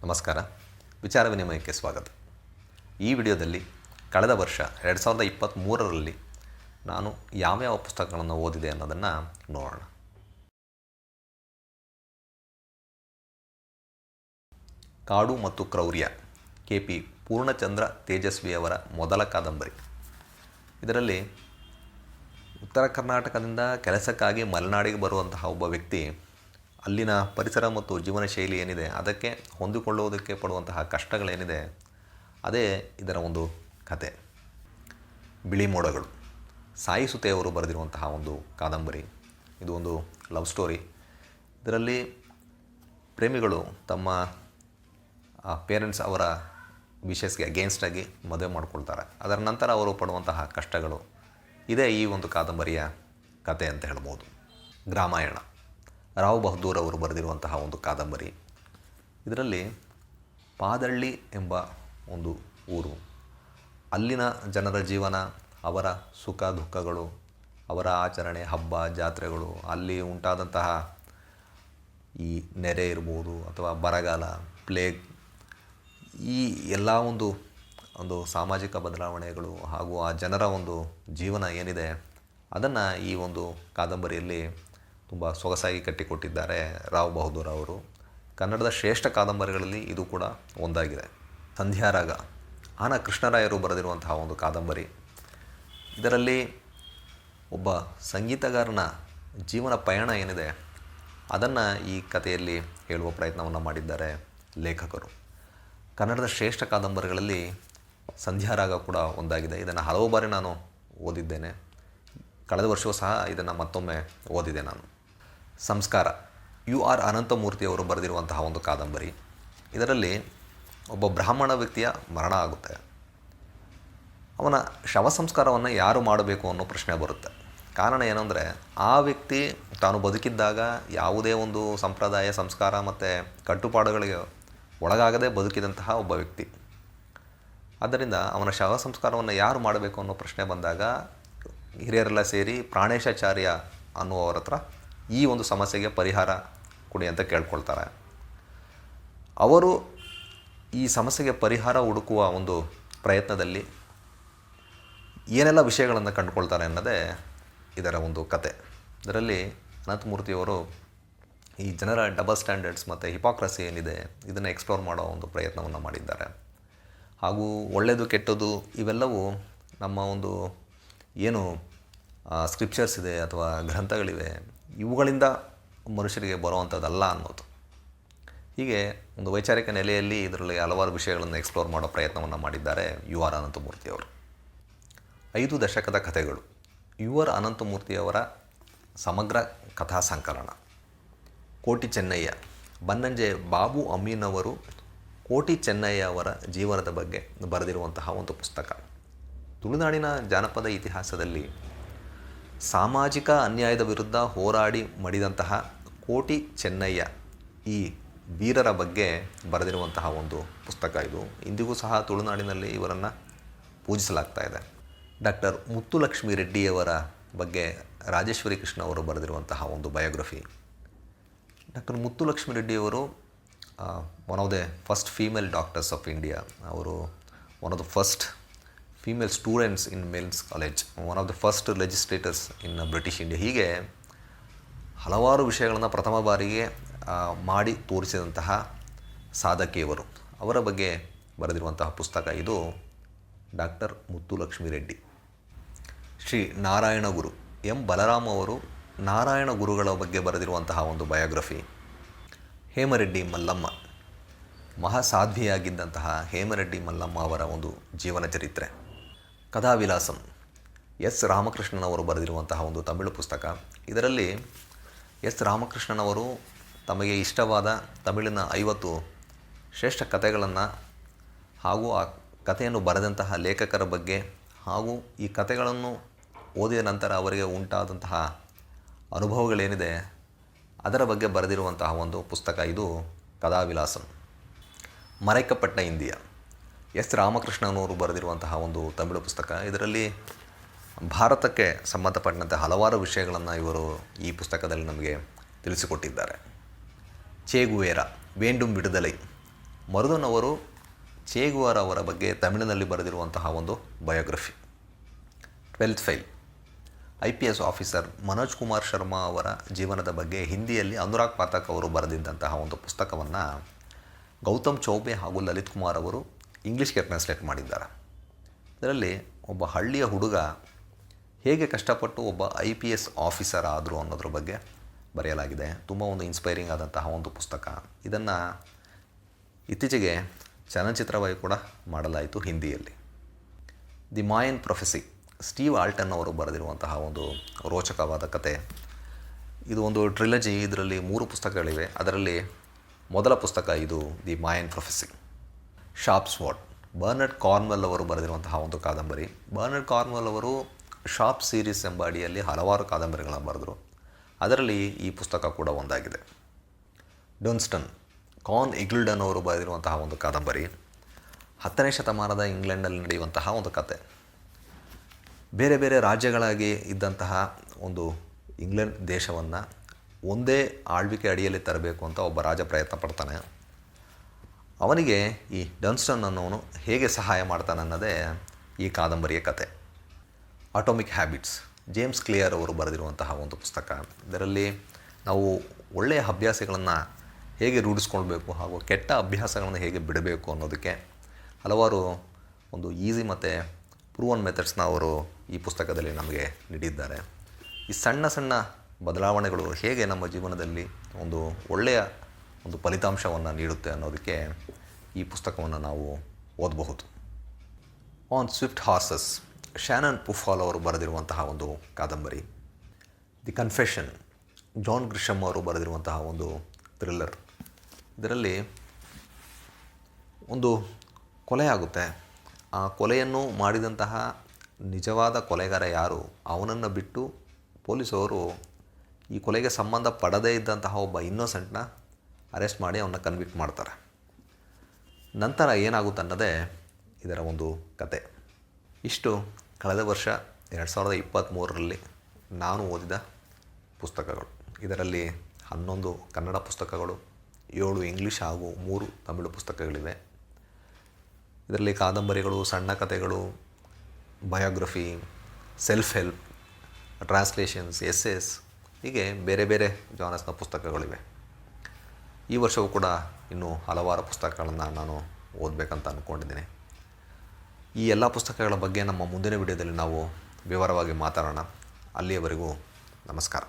ನಮಸ್ಕಾರ. ವಿಚಾರ ವಿನಿಮಯಕ್ಕೆ ಸ್ವಾಗತ. ಈ ವಿಡಿಯೋದಲ್ಲಿ ಕಳೆದ ವರ್ಷ 2023ರಲ್ಲಿ ನಾನು ಯಾವ್ಯಾವ ಪುಸ್ತಕಗಳನ್ನು ಓದಿದೆ ಅನ್ನೋದನ್ನು ನೋಡೋಣ. ಕಾಡು ಮತ್ತು ಕ್ರೌರ್ಯ, KP ಪೂರ್ಣಚಂದ್ರ ತೇಜಸ್ವಿಯವರ ಮೊದಲ ಕಾದಂಬರಿ. ಇದರಲ್ಲಿ ಉತ್ತರ ಕರ್ನಾಟಕದಿಂದ ಕೆಲಸಕ್ಕಾಗಿ ಮಲೆನಾಡಿಗೆ ಬರುವಂತಹ ಒಬ್ಬ ವ್ಯಕ್ತಿ ಅಲ್ಲಿನ ಪರಿಸರ ಮತ್ತು ಜೀವನ ಶೈಲಿ ಏನಿದೆ ಅದಕ್ಕೆ ಹೊಂದಿಕೊಳ್ಳುವುದಕ್ಕೆ ಪಡುವಂತಹ ಕಷ್ಟಗಳೇನಿದೆ ಅದೇ ಇದರ ಒಂದು ಕತೆ. ಬಿಳಿ ಮೋಡಗಳು, ಸಾಯಿ ಸುತೆಯವರು ಬರೆದಿರುವಂತಹ ಒಂದು ಕಾದಂಬರಿ. ಇದು ಒಂದು ಲವ್ ಸ್ಟೋರಿ. ಇದರಲ್ಲಿ ಪ್ರೇಮಿಗಳು ತಮ್ಮ ಪೇರೆಂಟ್ಸ್ ಅವರ ವಿಷಸ್ಗೆ ಅಗೇನ್ಸ್ಟಾಗಿ ಮದುವೆ ಮಾಡ್ಕೊಳ್ತಾರೆ. ಅದರ ನಂತರ ಅವರು ಪಡುವಂತಹ ಕಷ್ಟಗಳು, ಇದೇ ಈ ಒಂದು ಕಾದಂಬರಿಯ ಕತೆ ಅಂತ ಹೇಳ್ಬೋದು. ಗ್ರಾಮಾಯಣ, ರಾವ್ ಬಹದ್ದೂರ್ ಅವರು ಬರೆದಿರುವಂತಹ ಒಂದು ಕಾದಂಬರಿ. ಇದರಲ್ಲಿ ಪಾದಳ್ಳಿ ಎಂಬ ಒಂದು ಊರು, ಅಲ್ಲಿನ ಜನರ ಜೀವನ, ಅವರ ಸುಖ ದುಃಖಗಳು, ಅವರ ಆಚರಣೆ, ಹಬ್ಬ ಜಾತ್ರೆಗಳು, ಅಲ್ಲಿ ಉಂಟಾದಂತಹ ಈ ನೆರೆ ಇರ್ಬೋದು ಅಥವಾ ಬರಗಾಲ, ಪ್ಲೇಗ್, ಈ ಎಲ್ಲ ಒಂದು ಸಾಮಾಜಿಕ ಬದಲಾವಣೆಗಳು ಹಾಗೂ ಆ ಜನರ ಒಂದು ಜೀವನ ಏನಿದೆ ಅದನ್ನು ಈ ಒಂದು ಕಾದಂಬರಿಯಲ್ಲಿ ತುಂಬ ಸೊಗಸಾಗಿ ಕಟ್ಟಿಕೊಟ್ಟಿದ್ದಾರೆ ರಾವ್ ಬಹದ್ದೂರ್ ಅವರು. ಕನ್ನಡದ ಶ್ರೇಷ್ಠ ಕಾದಂಬರಿಗಳಲ್ಲಿ ಇದು ಕೂಡ ಒಂದಾಗಿದೆ. ಸಂಧ್ಯಾರಾಗ, ಆನ ಕೃಷ್ಣರಾಯರು ಬರೆದಿರುವಂತಹ ಒಂದು ಕಾದಂಬರಿ. ಇದರಲ್ಲಿ ಒಬ್ಬ ಸಂಗೀತಗಾರನ ಜೀವನ ಪಯಣ ಏನಿದೆ ಅದನ್ನು ಈ ಕಥೆಯಲ್ಲಿ ಹೇಳುವ ಪ್ರಯತ್ನವನ್ನು ಮಾಡಿದ್ದಾರೆ ಲೇಖಕರು. ಕನ್ನಡದ ಶ್ರೇಷ್ಠ ಕಾದಂಬರಿಗಳಲ್ಲಿ ಸಂಧ್ಯಾರಾಗ ಕೂಡ ಒಂದಾಗಿದೆ. ಇದನ್ನು ಹಲವು ಬಾರಿ ನಾನು ಓದಿದ್ದೇನೆ. ಕಳೆದ ವರ್ಷವೂ ಸಹ ಇದನ್ನು ಮತ್ತೊಮ್ಮೆ ಓದಿದೆ ನಾನು. ಸಂಸ್ಕಾರ, UR ಅನಂತಮೂರ್ತಿಯವರು ಬರೆದಿರುವಂತಹ ಒಂದು ಕಾದಂಬರಿ. ಇದರಲ್ಲಿ ಒಬ್ಬ ಬ್ರಾಹ್ಮಣ ವ್ಯಕ್ತಿಯ ಮರಣ ಆಗುತ್ತೆ. ಅವನ ಶವ ಸಂಸ್ಕಾರವನ್ನು ಯಾರು ಮಾಡಬೇಕು ಅನ್ನೋ ಪ್ರಶ್ನೆ ಬರುತ್ತೆ. ಕಾರಣ ಏನಂದರೆ, ಆ ವ್ಯಕ್ತಿ ತಾನು ಬದುಕಿದ್ದಾಗ ಯಾವುದೇ ಒಂದು ಸಂಪ್ರದಾಯ, ಸಂಸ್ಕಾರ ಮತ್ತು ಕಟ್ಟುಪಾಡುಗಳಿಗೆ ಒಳಗಾಗದೆ ಬದುಕಿದಂತಹ ಒಬ್ಬ ವ್ಯಕ್ತಿ. ಆದ್ದರಿಂದ ಅವನ ಶವ ಸಂಸ್ಕಾರವನ್ನು ಯಾರು ಮಾಡಬೇಕು ಅನ್ನೋ ಪ್ರಶ್ನೆ ಬಂದಾಗ ಹಿರಿಯರೆಲ್ಲ ಸೇರಿ ಪ್ರಾಣೇಶಾಚಾರ್ಯ ಅನ್ನುವವರ ಹತ್ರ ಈ ಒಂದು ಸಮಸ್ಯೆಗೆ ಪರಿಹಾರ ಕೊಡಿ ಅಂತ ಕೇಳ್ಕೊಳ್ತಾರೆ. ಅವರು ಈ ಸಮಸ್ಯೆಗೆ ಪರಿಹಾರ ಹುಡುಕುವ ಒಂದು ಪ್ರಯತ್ನದಲ್ಲಿ ಏನೆಲ್ಲ ವಿಷಯಗಳನ್ನು ಕಂಡುಕೊಳ್ತಾರೆ ಅನ್ನೋದೇ ಇದರ ಒಂದು ಕತೆ. ಇದರಲ್ಲಿ ಅನಂತಮೂರ್ತಿಯವರು ಈ ಜನರ ಡಬಲ್ ಸ್ಟ್ಯಾಂಡರ್ಡ್ಸ್ ಮತ್ತು ಹಿಪಾಕ್ರಸಿ ಏನಿದೆ ಇದನ್ನು ಎಕ್ಸ್ಪ್ಲೋರ್ ಮಾಡೋ ಒಂದು ಪ್ರಯತ್ನವನ್ನು ಮಾಡಿದ್ದಾರೆ. ಹಾಗೂ ಒಳ್ಳೆಯದು ಕೆಟ್ಟದ್ದು ಇವೆಲ್ಲವೂ ನಮ್ಮ ಒಂದು ಏನು ಸ್ಕ್ರಿಪ್ಚರ್ಸ್ ಇದೆ ಅಥವಾ ಗ್ರಂಥಗಳಿವೆ ಇವುಗಳಿಂದ ಮನುಷ್ಯರಿಗೆ ಬರುವಂಥದ್ದಲ್ಲ ಅನ್ನೋದು. ಹೀಗೆ ಒಂದು ವೈಚಾರಿಕ ನೆಲೆಯಲ್ಲಿ ಇದರಲ್ಲಿ ಹಲವಾರು ವಿಷಯಗಳನ್ನು ಎಕ್ಸ್ಪ್ಲೋರ್ ಮಾಡೋ ಪ್ರಯತ್ನವನ್ನು ಮಾಡಿದ್ದಾರೆ UR ಅನಂತಮೂರ್ತಿಯವರು. 5 ದಶಕದ ಕಥೆಗಳು, UR ಅನಂತಮೂರ್ತಿಯವರ ಸಮಗ್ರ ಕಥಾ ಸಂಕಲನ. ಕೋಟಿ ಚೆನ್ನಯ್ಯ, ಬನ್ನಂಜೆ ಬಾಬು ಅಮೀನ್ ಅವರು ಕೋಟಿ ಚೆನ್ನಯ್ಯ ಅವರ ಜೀವನದ ಬಗ್ಗೆ ಬರೆದಿರುವಂತಹ ಒಂದು ಪುಸ್ತಕ. ತುಳುನಾಡಿನ ಜಾನಪದ ಇತಿಹಾಸದಲ್ಲಿ ಸಾಮಾಜಿಕ ಅನ್ಯಾಯದ ವಿರುದ್ಧ ಹೋರಾಡಿ ಮಡಿದಂತಹ ಕೋಟಿ ಚೆನ್ನಯ್ಯ ಈ ವೀರರ ಬಗ್ಗೆ ಬರೆದಿರುವಂತಹ ಒಂದು ಪುಸ್ತಕ ಇದು. ಇಂದಿಗೂ ಸಹ ತುಳುನಾಡಿನಲ್ಲಿ ಇವರನ್ನು ಪೂಜಿಸಲಾಗ್ತಾ ಇದೆ. ಡಾಕ್ಟರ್ ಮುತ್ತುಲಕ್ಷ್ಮಿ ರೆಡ್ಡಿಯವರ ಬಗ್ಗೆ ರಾಜೇಶ್ವರಿ ಕೃಷ್ಣ ಅವರು ಬರೆದಿರುವಂತಹ ಒಂದು ಬಯೋಗ್ರಫಿ. ಡಾಕ್ಟರ್ ಮುತ್ತುಲಕ್ಷ್ಮಿ ರೆಡ್ಡಿಯವರು one of the first female doctors of India. ಅವರು one of the first female students in males college, one of the first legislators in British India. ಹೀಗೆ ಹಲವಾರು ವಿಷಯಗಳನ್ನು ಪ್ರಥಮ ಬಾರಿಗೆ ಮಾಡಿ ತೋರಿಸಿದಂತಹ ಸಾಧಕಿಯವರು. ಅವರ ಬಗ್ಗೆ ಬರೆದಿರುವಂತಹ ಪುಸ್ತಕ ಇದು ಡಾಕ್ಟರ್ ಮುತ್ತುಲಕ್ಷ್ಮಿ ರೆಡ್ಡಿ. ಶ್ರೀ ನಾರಾಯಣ ಗುರು, ಬಲರಾಮ್ ಅವರು ನಾರಾಯಣ ಗುರುಗಳ ಬಗ್ಗೆ ಬರೆದಿರುವಂತಹ ಒಂದು ಬಯೋಗ್ರಫಿ. ಹೇಮರೆಡ್ಡಿ ಮಲ್ಲಮ್ಮ, ಮಹಾಸಾಧ್ವಿಯಾಗಿದ್ದಂತಹ ಹೇಮರೆಡ್ಡಿ ಮಲ್ಲಮ್ಮ ಅವರ ಒಂದು ಜೀವನ ಚರಿತ್ರೆ. ಕಥಾವಿಲಾಸಂ, S ರಾಮಕೃಷ್ಣನವರು ಬರೆದಿರುವಂತಹ ಒಂದು ತಮಿಳು ಪುಸ್ತಕ. ಇದರಲ್ಲಿ S ರಾಮಕೃಷ್ಣನವರು ತಮಗೆ ಇಷ್ಟವಾದ ತಮಿಳಿನ 50 ಶ್ರೇಷ್ಠ ಕಥೆಗಳನ್ನು ಹಾಗೂ ಆ ಕಥೆಯನ್ನು ಬರೆದಂತಹ ಲೇಖಕರ ಬಗ್ಗೆ ಹಾಗೂ ಈ ಕಥೆಗಳನ್ನು ಓದಿದ ನಂತರ ಅವರಿಗೆ ಉಂಟಾದಂತಹ ಅನುಭವಗಳೇನಿದೆ ಅದರ ಬಗ್ಗೆ ಬರೆದಿರುವಂತಹ ಒಂದು ಪುಸ್ತಕ ಇದು ಕಥಾವಿಲಾಸಂ. ಮರೈಕಪಟ್ಟ ಇಂಡಿಯಾ, S ರಾಮಕೃಷ್ಣನವರು ಬರೆದಿರುವಂತಹ ಒಂದು ತಮಿಳು ಪುಸ್ತಕ. ಇದರಲ್ಲಿ ಭಾರತಕ್ಕೆ ಸಂಬಂಧಪಟ್ಟಂತೆ ಹಲವಾರು ವಿಷಯಗಳನ್ನು ಇವರು ಈ ಪುಸ್ತಕದಲ್ಲಿ ನಮಗೆ ತಿಳಿಸಿಕೊಟ್ಟಿದ್ದಾರೆ. ಚೇ ಗುವೇರಾ, ವೇಂಡುಂ ವಿಡುದಲೈ, ಮರುದನ್ ಅವರು ಚೇ ಗುವಾರ ಅವರ ಬಗ್ಗೆ ತಮಿಳಿನಲ್ಲಿ ಬರೆದಿರುವಂತಹ ಒಂದು biography. 12th file. IPS officer Manoj Kumar Sharma ಅವರ ಜೀವನದ ಬಗ್ಗೆ ಹಿಂದಿಯಲ್ಲಿ ಅನುರಾಗ್ ಪಾಠಕ್ ಅವರು ಬರೆದಿದ್ದಂತಹ ಒಂದು ಪುಸ್ತಕವನ್ನು ಗೌತಮ್ ಚೌಬೆ ಹಾಗೂ ಲಲಿತ್ ಕುಮಾರ್ ಅವರು ಇಂಗ್ಲೀಷ್ಗೆ ಟ್ರಾನ್ಸ್ಲೇಟ್ ಮಾಡಿದ್ದಾರೆ. ಇದರಲ್ಲಿ ಒಬ್ಬ ಹಳ್ಳಿಯ ಹುಡುಗ ಹೇಗೆ ಕಷ್ಟಪಟ್ಟು ಒಬ್ಬ IPS ಆಫೀಸರ್ ಆದರು ಅನ್ನೋದ್ರ ಬಗ್ಗೆ ಬರೆಯಲಾಗಿದೆ. ತುಂಬ ಒಂದು ಇನ್ಸ್ಪೈರಿಂಗ್ ಆದಂತಹ ಒಂದು ಪುಸ್ತಕ. ಇದನ್ನು ಇತ್ತೀಚೆಗೆ ಚಲನಚಿತ್ರವಾಗಿ ಕೂಡ ಮಾಡಲಾಯಿತು ಹಿಂದಿಯಲ್ಲಿ. ದಿ ಮಾಯನ್ ಪ್ರೊಫೆಸಿ, ಸ್ಟೀವ್ ಆಲ್ಟನ್ ಅವರು ಬರೆದಿರುವಂತಹ ಒಂದು ರೋಚಕವಾದ ಕತೆ. ಇದು ಒಂದು ಟ್ರಿಲಜಿ. ಇದರಲ್ಲಿ 3 ಪುಸ್ತಕಗಳಿವೆ. ಅದರಲ್ಲಿ ಮೊದಲ ಪುಸ್ತಕ ಇದು the Mayan prophecy. Sharp sword, Bernard Cornwell ಅವರು ಬರೆದಿರುವಂತಹ ಒಂದು ಕಾದಂಬರಿ. ಬರ್ನರ್ಡ್ ಕಾರ್ನ್ವೆಲ್ ಅವರು ಶಾರ್ಪ್ ಸೀರೀಸ್ ಎಂಬ ಅಡಿಯಲ್ಲಿ ಹಲವಾರು ಕಾದಂಬರಿಗಳನ್ನು ಬರೆದರು. ಅದರಲ್ಲಿ ಈ ಪುಸ್ತಕ ಕೂಡ ಒಂದಾಗಿದೆ. ಡನ್ಸ್ಟನ್, ಕಾನ್ ಇಗ್ಲ್ಡನ್ ಅವರು ಬರೆದಿರುವಂತಹ ಒಂದು ಕಾದಂಬರಿ. 10ನೇ ಶತಮಾನದ ಇಂಗ್ಲೆಂಡ್ನಲ್ಲಿ ನಡೆಯುವಂತಹ ಒಂದು ಕತೆ. ಬೇರೆ ಬೇರೆ ರಾಜ್ಯಗಳಾಗಿ ಇದ್ದಂತಹ ಒಂದು ಇಂಗ್ಲೆಂಡ್ ದೇಶವನ್ನು ಒಂದೇ ಆಳ್ವಿಕೆ ಅಡಿಯಲ್ಲಿ ತರಬೇಕು ಅಂತ ಒಬ್ಬ ರಾಜ ಪ್ರಯತ್ನ ಪಡ್ತಾನೆ. ಅವನಿಗೆ ಈ ಡನ್ಸ್ಟನ್ ಅನ್ನೋನು ಹೇಗೆ ಸಹಾಯ ಮಾಡ್ತಾನೆ ಅನ್ನೋದೇ ಈ ಕಾದಂಬರಿಯ ಕತೆ. ಅಟೋಮಿಕ್ ಹ್ಯಾಬಿಟ್ಸ್, ಜೇಮ್ಸ್ ಕ್ಲಿಯರ್ ಅವರು ಬರೆದಿರುವಂತಹ ಒಂದು ಪುಸ್ತಕ. ಇದರಲ್ಲಿ ನಾವು ಒಳ್ಳೆಯ ಅಭ್ಯಾಸಗಳನ್ನು ಹೇಗೆ ರೂಢಿಸ್ಕೊಳ್ಬೇಕು ಹಾಗೂ ಕೆಟ್ಟ ಅಭ್ಯಾಸಗಳನ್ನು ಹೇಗೆ ಬಿಡಬೇಕು ಅನ್ನೋದಕ್ಕೆ ಹಲವಾರು ಒಂದು ಈಸಿ ಮತ್ತು ಪ್ರೂವನ್ ಮೆಥಡ್ಸ್ನ ಅವರು ಈ ಪುಸ್ತಕದಲ್ಲಿ ನಮಗೆ ನೀಡಿದ್ದಾರೆ. ಈ ಸಣ್ಣ ಸಣ್ಣ ಬದಲಾವಣೆಗಳು ಹೇಗೆ ನಮ್ಮ ಜೀವನದಲ್ಲಿ ಒಂದು ಒಳ್ಳೆಯ ಒಂದು ಫಲಿತಾಂಶವನ್ನು ನೀಡುತ್ತೆ ಅನ್ನೋದಕ್ಕೆ ಈ ಪುಸ್ತಕವನ್ನು ನಾವು ಓದಬಹುದು. ಆನ್ ಸ್ವಿಫ್ಟ್ ಹಾರ್ಸಸ್, ಶ್ಯಾನನ್ ಪುಫಾಲ್ ಅವರು ಬರೆದಿರುವಂತಹ ಒಂದು ಕಾದಂಬರಿ. ದಿ ಕನ್ಫೆಷನ್, ಜಾನ್ ಗ್ರಿಷಮ್ ಅವರು ಬರೆದಿರುವಂತಹ ಒಂದು ಥ್ರಿಲ್ಲರ್. ಇದರಲ್ಲಿ ಒಂದು ಕೊಲೆ ಆಗುತ್ತೆ. ಆ ಕೊಲೆಯನ್ನು ಮಾಡಿದಂತಹ ನಿಜವಾದ ಕೊಲೆಗಾರ ಯಾರು, ಅವನನ್ನು ಬಿಟ್ಟು ಪೊಲೀಸವರು ಈ ಕೊಲೆಗೆ ಸಂಬಂಧ ಪಡದೇ ಇದ್ದಂತಹ ಒಬ್ಬ ಇನ್ನೋಸೆಂಟ್ನ ಅರೆಸ್ಟ್ ಮಾಡಿ ಅವನ್ನ ಕನ್ವಿಕ್ಟ್ ಮಾಡ್ತಾರೆ. ನಂತರ ಏನಾಗುತ್ತೆ ಅನ್ನೋದೇ ಇದರ ಒಂದು ಕತೆ. ಇಷ್ಟು ಕಳೆದ ವರ್ಷ 2023ರಲ್ಲಿ ನಾನು ಓದಿದ ಪುಸ್ತಕಗಳು. ಇದರಲ್ಲಿ 11 ಕನ್ನಡ ಪುಸ್ತಕಗಳು, 7 ಇಂಗ್ಲೀಷ್ ಹಾಗೂ 3 ತಮಿಳು ಪುಸ್ತಕಗಳಿವೆ. ಇದರಲ್ಲಿ ಕಾದಂಬರಿಗಳು, ಸಣ್ಣ ಕಥೆಗಳು, biography, self help, translations, essays, ಹೀಗೆ ಬೇರೆ ಬೇರೆ ಜಾನರ್ಸ್ನ ಪುಸ್ತಕಗಳಿವೆ. ಈ ವರ್ಷವೂ ಕೂಡ ಇನ್ನೂ ಹಲವಾರು ಪುಸ್ತಕಗಳನ್ನು ನಾನು ಓದಬೇಕಂತ ಅಂದ್ಕೊಂಡಿದ್ದೀನಿ. ಈ ಎಲ್ಲ ಪುಸ್ತಕಗಳ ಬಗ್ಗೆ ನಮ್ಮ ಮುಂದಿನ ವಿಡಿಯೋದಲ್ಲಿ ನಾವು ವಿವರವಾಗಿ ಮಾತಾಡೋಣ. ಅಲ್ಲಿಯವರೆಗೂ ನಮಸ್ಕಾರ.